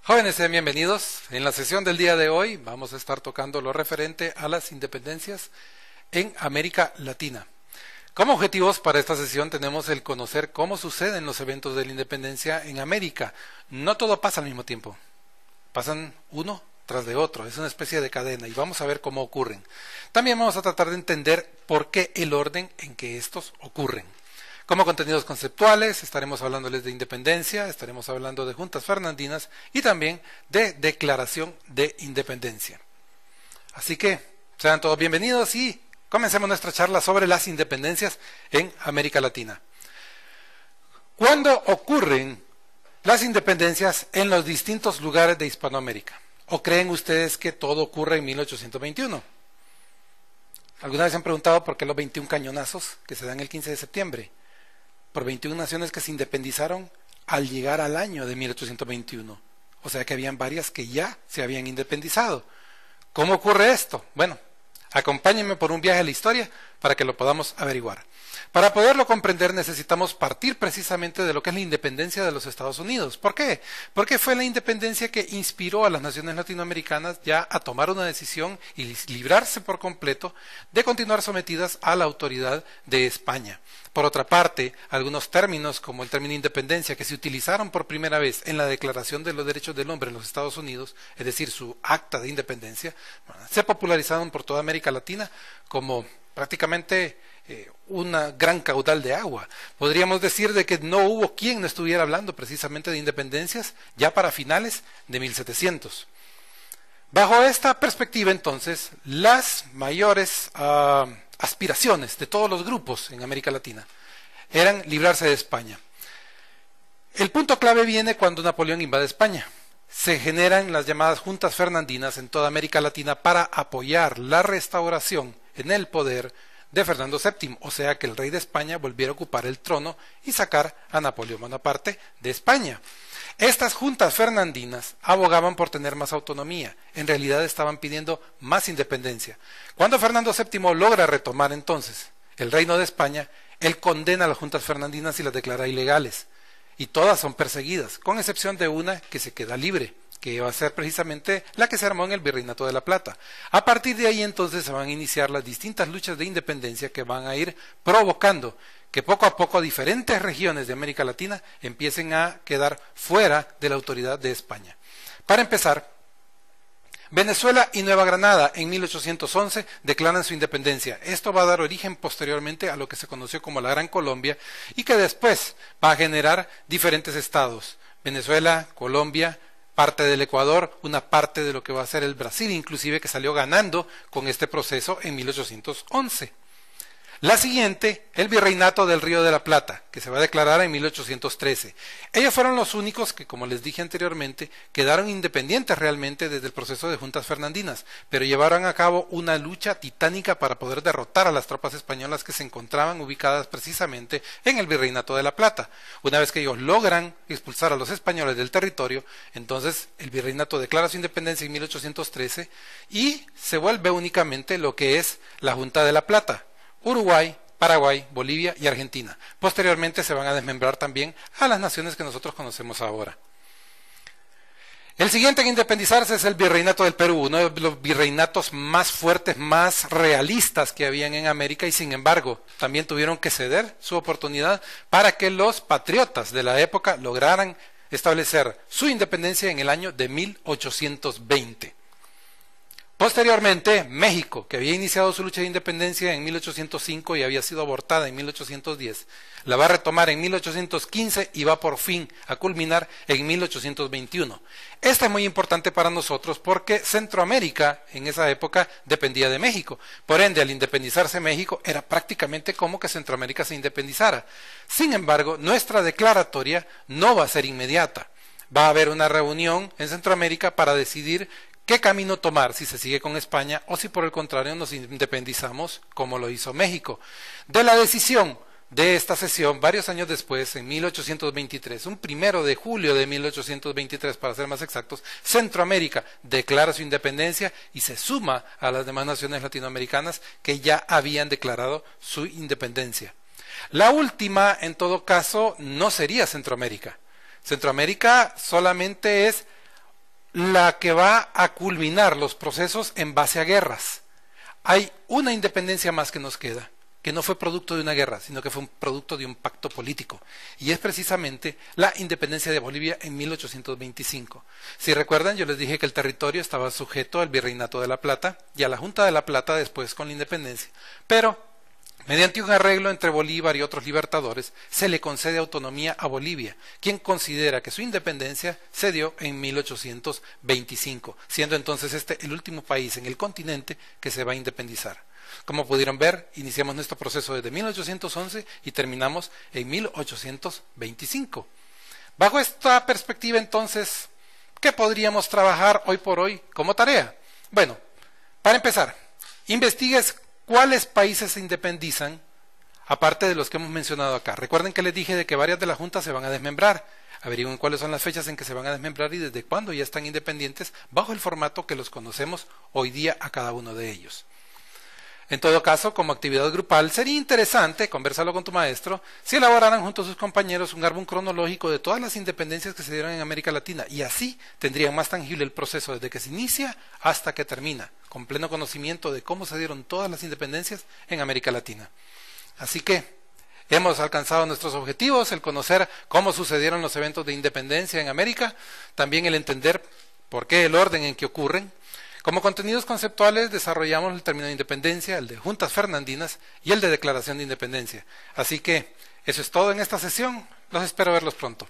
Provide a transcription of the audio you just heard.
Jóvenes, sean bienvenidos. En la sesión del día de hoy vamos a estar tocando lo referente a las independencias en América Latina. Como objetivos para esta sesión tenemos el conocer cómo suceden los eventos de la independencia en América. No todo pasa al mismo tiempo, pasan uno tras de otro, es una especie de cadena y vamos a ver cómo ocurren. También vamos a tratar de entender por qué el orden en que estos ocurren. Como contenidos conceptuales estaremos hablándoles de independencia, estaremos hablando de juntas fernandinas y también de declaración de independencia. Así que sean todos bienvenidos y comencemos nuestra charla sobre las independencias en América Latina. ¿Cuándo ocurren las independencias en los distintos lugares de Hispanoamérica? ¿O creen ustedes que todo ocurre en 1821? ¿Alguna vez se han preguntado por qué los 21 cañonazos que se dan el 15 de septiembre? Por 21 naciones que se independizaron al llegar al año de 1821. O sea que habían varias que ya se habían independizado. ¿Cómo ocurre esto? Bueno, acompáñenme por un viaje a la historia para que lo podamos averiguar. Para poderlo comprender necesitamos partir precisamente de lo que es la independencia de los Estados Unidos. ¿Por qué? Porque fue la independencia que inspiró a las naciones latinoamericanas ya a tomar una decisión y librarse por completo de continuar sometidas a la autoridad de España. Por otra parte, algunos términos como el término independencia que se utilizaron por primera vez en la Declaración de los Derechos del Hombre en los Estados Unidos, es decir, su acta de independencia, se popularizaron por toda América Latina como prácticamente una gran caudal de agua. Podríamos decir de que no hubo quien no estuviera hablando precisamente de independencias ya para finales de 1700. Bajo esta perspectiva, entonces, las mayores aspiraciones de todos los grupos en América Latina eran librarse de España. El punto clave viene cuando Napoleón invade España. Se generan las llamadas juntas fernandinas en toda América Latina para apoyar la restauración en el poder de Fernando VII, o sea que el rey de España volviera a ocupar el trono y sacar a Napoleón Bonaparte de España. Estas juntas fernandinas abogaban por tener más autonomía, en realidad estaban pidiendo más independencia. Cuando Fernando VII logra retomar entonces el reino de España, él condena a las juntas fernandinas y las declara ilegales, y todas son perseguidas, con excepción de una que se queda libre, que va a ser precisamente la que se armó en el Virreinato de la Plata. A partir de ahí entonces se van a iniciar las distintas luchas de independencia que van a ir provocando que poco a poco diferentes regiones de América Latina empiecen a quedar fuera de la autoridad de España. Para empezar, Venezuela y Nueva Granada en 1811 declaran su independencia. Esto va a dar origen posteriormente a lo que se conoció como la Gran Colombia y que después va a generar diferentes estados. Venezuela, Colombia, parte del Ecuador, una parte de lo que va a ser el Brasil, inclusive que salió ganando con este proceso en 1811. La siguiente, el Virreinato del Río de la Plata, que se va a declarar en 1813. Ellos fueron los únicos que, como les dije anteriormente, quedaron independientes realmente desde el proceso de juntas fernandinas, pero llevaron a cabo una lucha titánica para poder derrotar a las tropas españolas que se encontraban ubicadas precisamente en el Virreinato de la Plata. Una vez que ellos logran expulsar a los españoles del territorio, entonces el Virreinato declara su independencia en 1813 y se vuelve únicamente lo que es la Junta de la Plata. Uruguay, Paraguay, Bolivia y Argentina. Posteriormente se van a desmembrar también a las naciones que nosotros conocemos ahora. El siguiente en independizarse es el Virreinato del Perú, uno de los virreinatos más fuertes, más realistas que habían en América y sin embargo también tuvieron que ceder su oportunidad para que los patriotas de la época lograran establecer su independencia en el año de 1820. Posteriormente, México, que había iniciado su lucha de independencia en 1805 y había sido abortada en 1810, la va a retomar en 1815 y va por fin a culminar en 1821. Esta es muy importante para nosotros porque Centroamérica en esa época dependía de México. Por ende, al independizarse México, era prácticamente como que Centroamérica se independizara. Sin embargo, nuestra declaratoria no va a ser inmediata. Va a haber una reunión en Centroamérica para decidir qué camino tomar, si se sigue con España o si por el contrario nos independizamos como lo hizo México. De la decisión de esta sesión, varios años después, en 1823, un 1 de julio de 1823 para ser más exactos, Centroamérica declara su independencia y se suma a las demás naciones latinoamericanas que ya habían declarado su independencia. La última, en todo caso, no sería Centroamérica. Centroamérica solamente es la que va a culminar los procesos en base a guerras. Hay una independencia más que nos queda, que no fue producto de una guerra, sino que fue un producto de un pacto político, y es precisamente la independencia de Bolivia en 1825. Si recuerdan, yo les dije que el territorio estaba sujeto al Virreinato de La Plata y a la Junta de La Plata después con la independencia, pero mediante un arreglo entre Bolívar y otros libertadores, se le concede autonomía a Bolivia, quien considera que su independencia se dio en 1825, siendo entonces este el último país en el continente que se va a independizar. Como pudieron ver, iniciamos nuestro proceso desde 1811 y terminamos en 1825. Bajo esta perspectiva, entonces, ¿qué podríamos trabajar hoy por hoy como tarea? Bueno, para empezar, investigues cuáles países se independizan, aparte de los que hemos mencionado acá. Recuerden que les dije de que varias de las juntas se van a desmembrar. Averigüen cuáles son las fechas en que se van a desmembrar y desde cuándo ya están independientes bajo el formato que los conocemos hoy día a cada uno de ellos. En todo caso, como actividad grupal, sería interesante, conversarlo con tu maestro, si elaboraran junto a sus compañeros un árbol cronológico de todas las independencias que se dieron en América Latina, y así tendrían más tangible el proceso desde que se inicia hasta que termina, con pleno conocimiento de cómo se dieron todas las independencias en América Latina. Así que hemos alcanzado nuestros objetivos, el conocer cómo sucedieron los eventos de independencia en América, también el entender por qué el orden en que ocurren. Como contenidos conceptuales desarrollamos el término de independencia, el de juntas fernandinas y el de declaración de independencia. Así que eso es todo en esta sesión. Los espero verlos pronto.